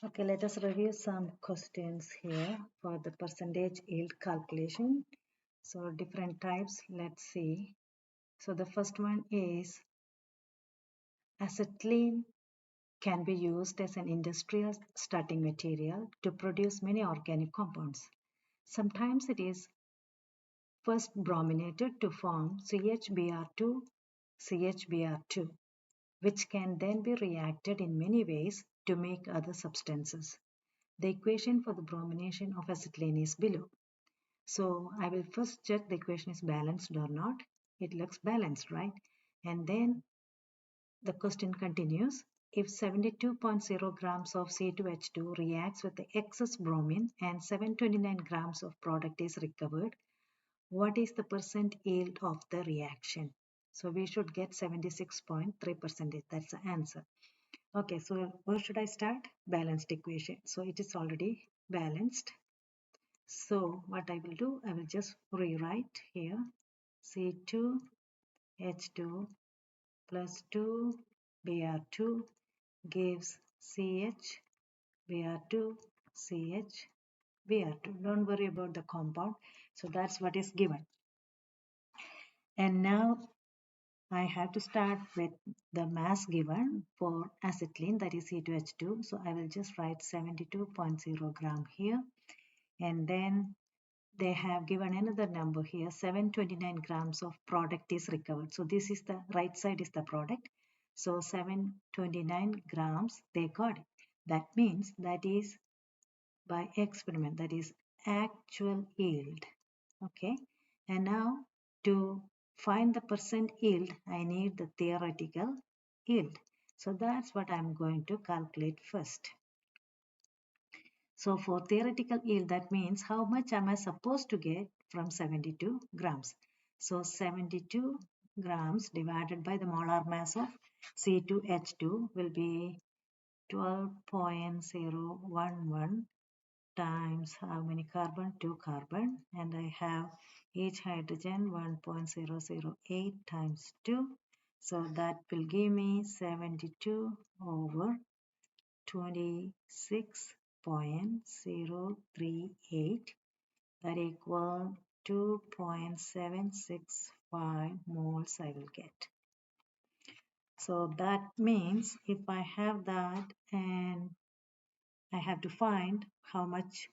Okay, let us review some questions here for the percentage yield calculation. So different types, let's see. So the first one is acetylene can be used as an industrial starting material to produce many organic compounds. Sometimes it is first brominated to form CHBr2, CHBr2, which can then be reacted in many ways to make other substances. The equation for the bromination of acetylene is below. So I will first check the equation is balanced or not. It looks balanced, right? And then the question continues. If 72.0 grams of C2H2 reacts with the excess bromine and 729 grams of product is recovered, what is the percent yield of the reaction? So we should get 76.3%. That's the answer. Okay, so where should I start? Balanced equation. So it is already balanced. So what I will do, I will just rewrite here C2H2 plus 2Br2 gives CHBr2 CHBr2. Don't worry about the compound. So that's what is given. And now I have to start with the mass given for acetylene, that is C2H2. So I will just write 72.0 gram here, and then they have given another number here, 729 grams of product is recovered. So this is the right side is the product. So 729 grams they got it. That means that is by experiment, that is actual yield. Okay, and now to find the percent yield, I need the theoretical yield. So that's what I'm going to calculate first. So for theoretical yield, that means how much am I supposed to get from 72 grams. So 72 grams divided by the molar mass of C2H2 will be 12.011 times how many carbon? 2 carbon, and I have each hydrogen 1.008 times 2. So that will give me 72 over 26.038, that equal 2.765 moles I will get. So that means if I have that, and I have to find how much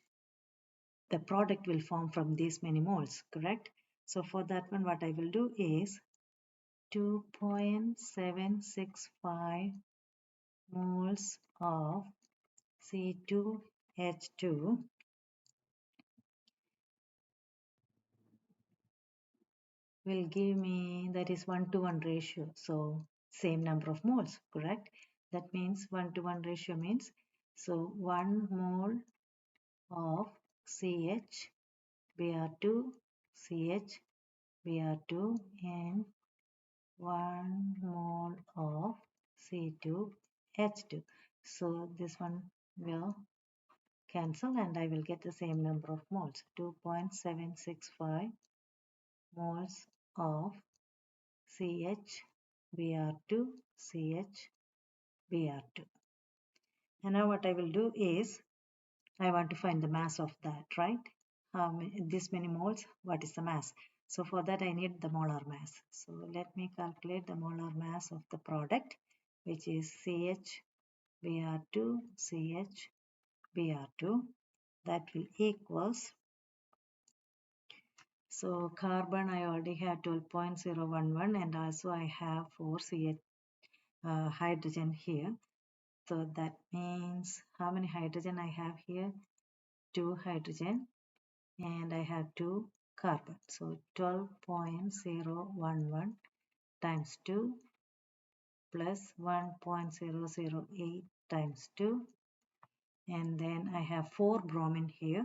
the product will form from these many moles, correct? So for that one, what I will do is 2.765 moles of C2H2 will give me, that is 1:1 ratio. So same number of moles, correct? That means 1:1 ratio means, so 1 mole of CHBr2 CHBr2 and 1 mole of C2H2. So this one will cancel and I will get the same number of moles, 2.765 moles of CHBr2 CHBr2. And now what I will do is, I want to find the mass of that, right? This many moles, what is the mass? So for that I need the molar mass. So let me calculate the molar mass of the product, which is CHBr2 CHBr2. That will equals, so carbon I already have 12.011 and also I have 4 CH hydrogen here. So that means how many hydrogen I have here? 2 hydrogen, and I have 2 carbon. So 12.011 times 2 plus 1.008 times 2, and then I have 4 bromine here.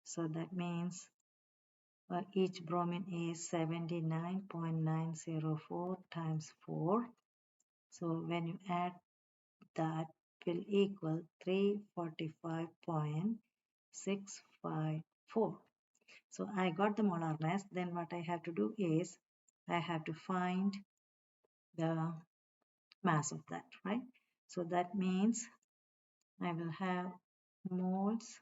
So that means each bromine is 79.904 times 4. So when you add that will equal 345.654. So I got the molar mass. Then what I have to do is I have to find the mass of that, right? So that means I will have moles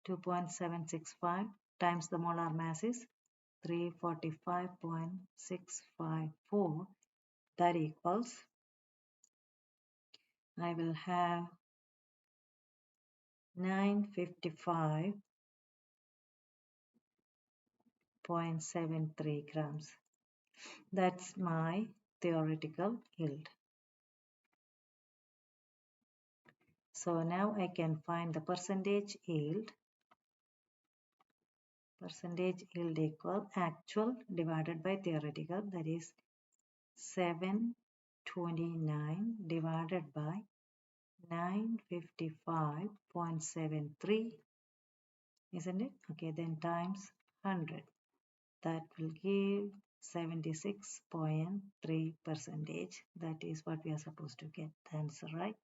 2.765 times the molar mass is 345.654. That equals, I will have 955.73 grams. That's my theoretical yield. So now I can find the percentage yield. Percentage yield equal actual divided by theoretical, that is 729 divided by 955.73, isn't it? Okay, then times 100. That will give 76.3 percentage. That is what we are supposed to get the answer, right?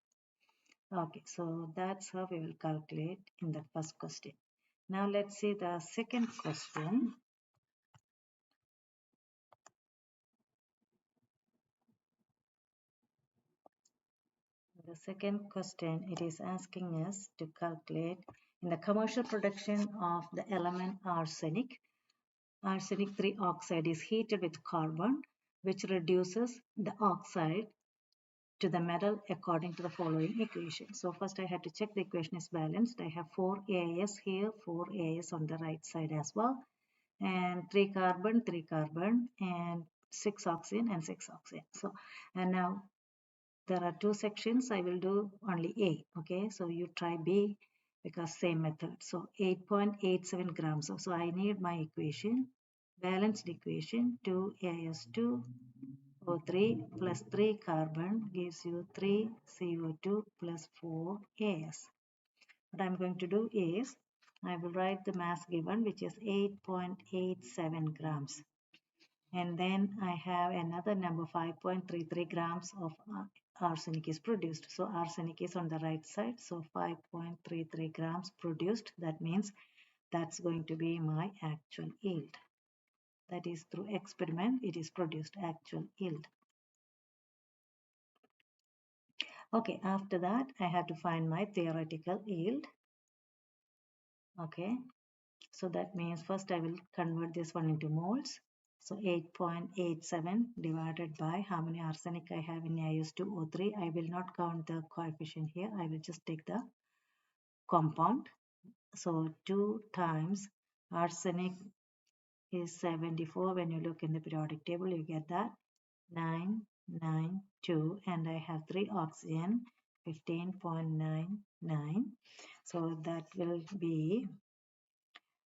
Okay, so that's how we will calculate in the first question. Now let's see the second question. The second question, it is asking us to calculate in the commercial production of the element arsenic. Arsenic 3 oxide is heated with carbon, which reduces the oxide to the metal according to the following equation. So first I had to check the equation is balanced. I have 4 AS here, 4 AS on the right side as well, and 3 carbon, and 6 oxygen and 6 oxygen. So, and now there are two sections. I will do only A. Okay, so you try B because same method. So 8.87 grams. So I need my equation, balanced equation. 2As2O3 plus 3 carbon gives you 3 CO2 plus 4 As. What I'm going to do is I will write the mass given, which is 8.87 grams. And then I have another number, 5.33 grams of arsenic is produced. So arsenic is on the right side. So 5.33 grams produced. That means that's going to be my actual yield. That is through experiment it is produced, actual yield. Okay, after that I have to find my theoretical yield. Okay, so that means first I will convert this one into moles. So 8.87 divided by how many arsenic I have in As2O3. I will not count the coefficient here. I will just take the compound. So 2 times arsenic is 74. When you look in the periodic table, you get that 992. And I have 3 oxygen, 15.99. So that will be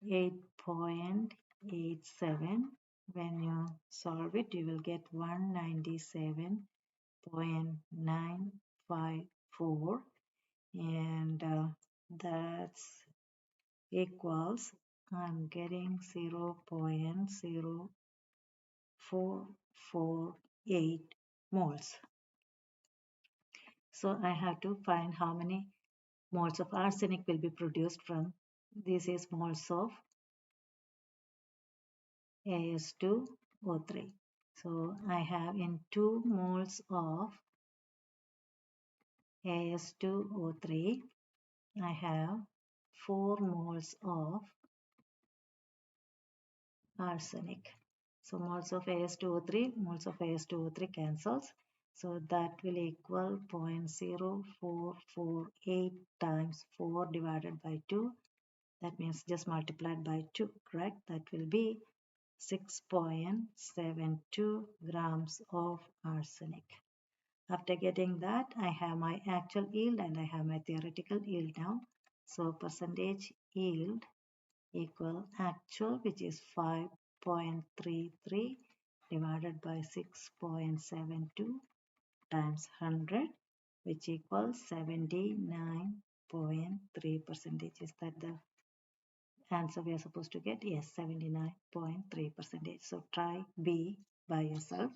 8.87. When you solve it, you will get 197.954, and that's equals, I'm getting 0.0448 moles. So I have to find how many moles of arsenic will be produced from this is moles of As2O3. So I have in 2 moles of As2O3, I have 4 moles of arsenic. So moles of As2O3, moles of As2O3 cancels. So that will equal 0.0448 times 4 divided by 2. That means just multiplied by 2, correct? That will be 6.72 grams of arsenic. After getting that, I have my actual yield and I have my theoretical yield now. So percentage yield equal actual, which is 5.33 divided by 6.72 times 100, which equals 79.3 percentage. Is that the answer we are supposed to get? Yes, 79.3 percentage. So try B by yourself.